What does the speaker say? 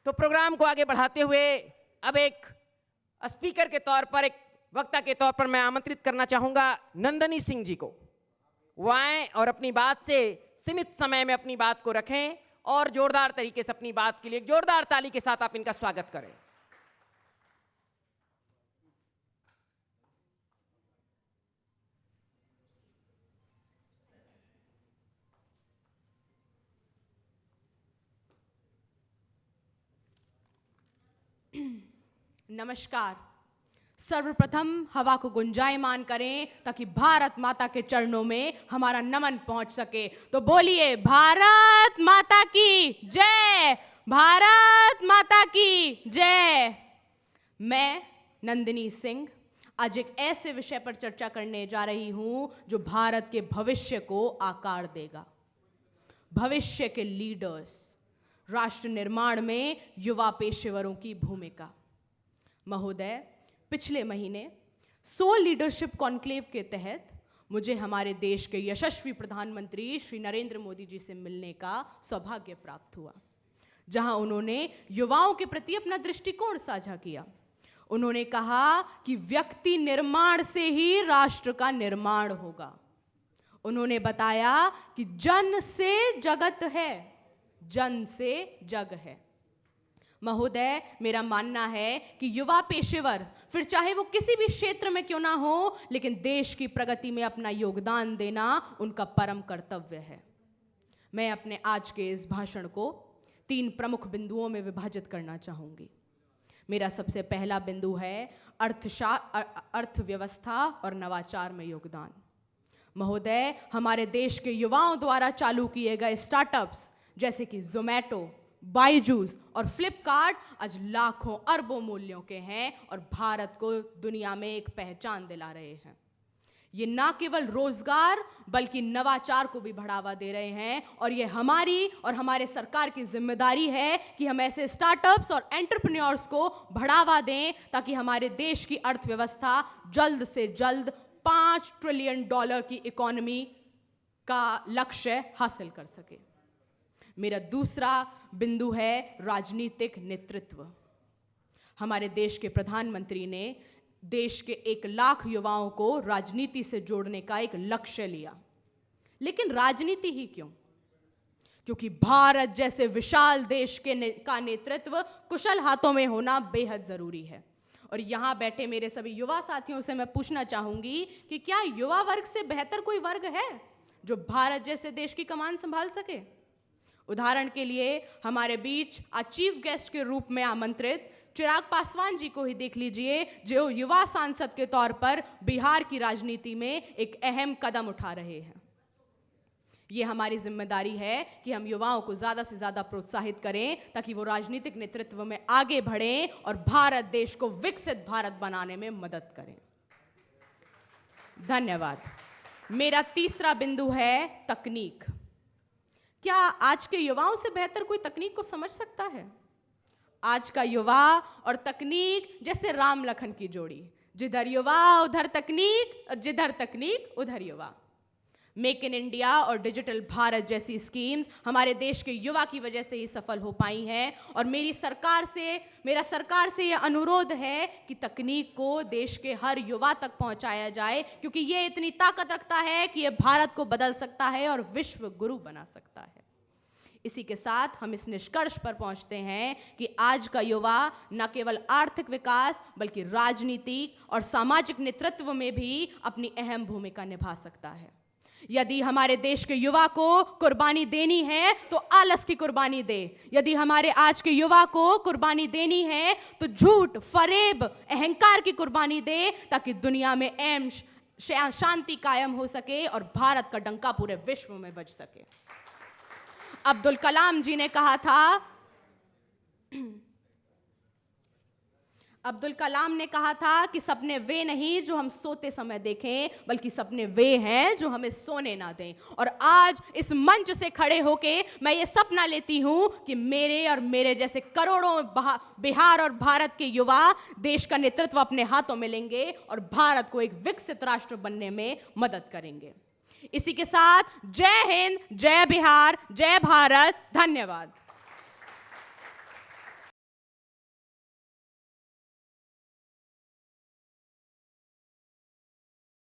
तो प्रोग्राम को आगे बढ़ाते हुए अब एक स्पीकर के तौर पर, एक वक्ता के तौर पर मैं आमंत्रित करना चाहूंगा नंदनी सिंह जी को। वो आए और अपनी बात से सीमित समय में अपनी बात को रखें और जोरदार तरीके से अपनी बात के लिए जोरदार ताली के साथ आप इनका स्वागत करें। नमस्कार। सर्वप्रथम हवा को गुंजायमान करें ताकि भारत माता के चरणों में हमारा नमन पहुंच सके। तो बोलिए भारत माता की जय, भारत माता की जय। मैं नंदिनी सिंह आज एक ऐसे विषय पर चर्चा करने जा रही हूं जो भारत के भविष्य को आकार देगा। भविष्य के लीडर्स, राष्ट्र निर्माण में युवा पेशेवरों की भूमिका। महोदय, पिछले महीने सोल लीडरशिप कॉन्क्लेव के तहत मुझे हमारे देश के यशस्वी प्रधानमंत्री श्री नरेंद्र मोदी जी से मिलने का सौभाग्य प्राप्त हुआ, जहां उन्होंने युवाओं के प्रति अपना दृष्टिकोण साझा किया। उन्होंने कहा कि व्यक्ति निर्माण से ही राष्ट्र का निर्माण होगा। उन्होंने बताया कि जन से जगत है, जन से जग है। महोदय, मेरा मानना है कि युवा पेशेवर, फिर चाहे वो किसी भी क्षेत्र में क्यों ना हो, लेकिन देश की प्रगति में अपना योगदान देना उनका परम कर्तव्य है। मैं अपने आज के इस भाषण को 3 प्रमुख बिंदुओं में विभाजित करना चाहूंगी। मेरा सबसे पहला बिंदु है अर्थव्यवस्था और नवाचार में योगदान। महोदय, हमारे देश के युवाओं द्वारा चालू किए गए स्टार्टअप्स जैसे कि ज़ोमैटो, बायजूस और फ्लिपकार्ट आज लाखों अरबों मूल्यों के हैं और भारत को दुनिया में एक पहचान दिला रहे हैं। ये ना केवल रोजगार बल्कि नवाचार को भी बढ़ावा दे रहे हैं और ये हमारी और हमारे सरकार की जिम्मेदारी है कि हम ऐसे स्टार्टअप्स और एंटरप्रेन्योर्स को बढ़ावा दें ताकि हमारे देश की अर्थव्यवस्था जल्द से जल्द $5 ट्रिलियन की इकोनॉमी का लक्ष्य हासिल कर सके। मेरा दूसरा बिंदु है राजनीतिक नेतृत्व। हमारे देश के प्रधानमंत्री ने देश के 1 लाख युवाओं को राजनीति से जोड़ने का एक लक्ष्य लिया। लेकिन राजनीति ही क्यों? क्योंकि भारत जैसे विशाल देश का नेतृत्व कुशल हाथों में होना बेहद जरूरी है। और यहाँ बैठे मेरे सभी युवा साथियों से मैं पूछना चाहूंगी कि क्या युवा वर्ग से बेहतर कोई वर्ग है जो भारत जैसे देश की कमान संभाल सके? उदाहरण के लिए हमारे बीच आज चीफ गेस्ट के रूप में आमंत्रित चिराग पासवान जी को ही देख लीजिए, जो युवा सांसद के तौर पर बिहार की राजनीति में एक अहम कदम उठा रहे हैं। ये हमारी जिम्मेदारी है कि हम युवाओं को ज़्यादा से ज़्यादा प्रोत्साहित करें ताकि वो राजनीतिक नेतृत्व में आगे बढ़ें और भारत देश को विकसित भारत बनाने में मदद करें। धन्यवाद। मेरा तीसरा बिंदु है तकनीक। क्या आज के युवाओं से बेहतर कोई तकनीक को समझ सकता है? आज का युवा और तकनीक जैसे राम लखन की जोड़ी, जिधर युवा उधर तकनीक और जिधर तकनीक उधर युवा। मेक इन इंडिया और डिजिटल भारत जैसी स्कीम्स हमारे देश के युवा की वजह से ही सफल हो पाई हैं और मेरा सरकार से यह अनुरोध है कि तकनीक को देश के हर युवा तक पहुंचाया जाए, क्योंकि ये इतनी ताकत रखता है कि ये भारत को बदल सकता है और विश्व गुरु बना सकता है। इसी के साथ हम इस निष्कर्ष पर पहुंचते हैं कि आज का युवा न केवल आर्थिक विकास बल्कि राजनीतिक और सामाजिक नेतृत्व में भी अपनी अहम भूमिका निभा सकता है। यदि हमारे देश के युवा को कुर्बानी देनी है तो आलस की कुर्बानी दे। यदि हमारे आज के युवा को कुर्बानी देनी है तो झूठ, फरेब, अहंकार की कुर्बानी दे ताकि दुनिया में शांति कायम हो सके और भारत का डंका पूरे विश्व में बज सके। अब्दुल कलाम जी ने कहा था कि सपने वे नहीं जो हम सोते समय देखें, बल्कि सपने वे हैं जो हमें सोने ना दें। और आज इस मंच से खड़े होके मैं ये सपना लेती हूं कि मेरे और मेरे जैसे करोड़ों बिहार और भारत के युवा देश का नेतृत्व अपने हाथों में लेंगे और भारत को एक विकसित राष्ट्र बनने में मदद करेंगे। इसी के साथ जय हिंद, जय बिहार, जय भारत। धन्यवाद।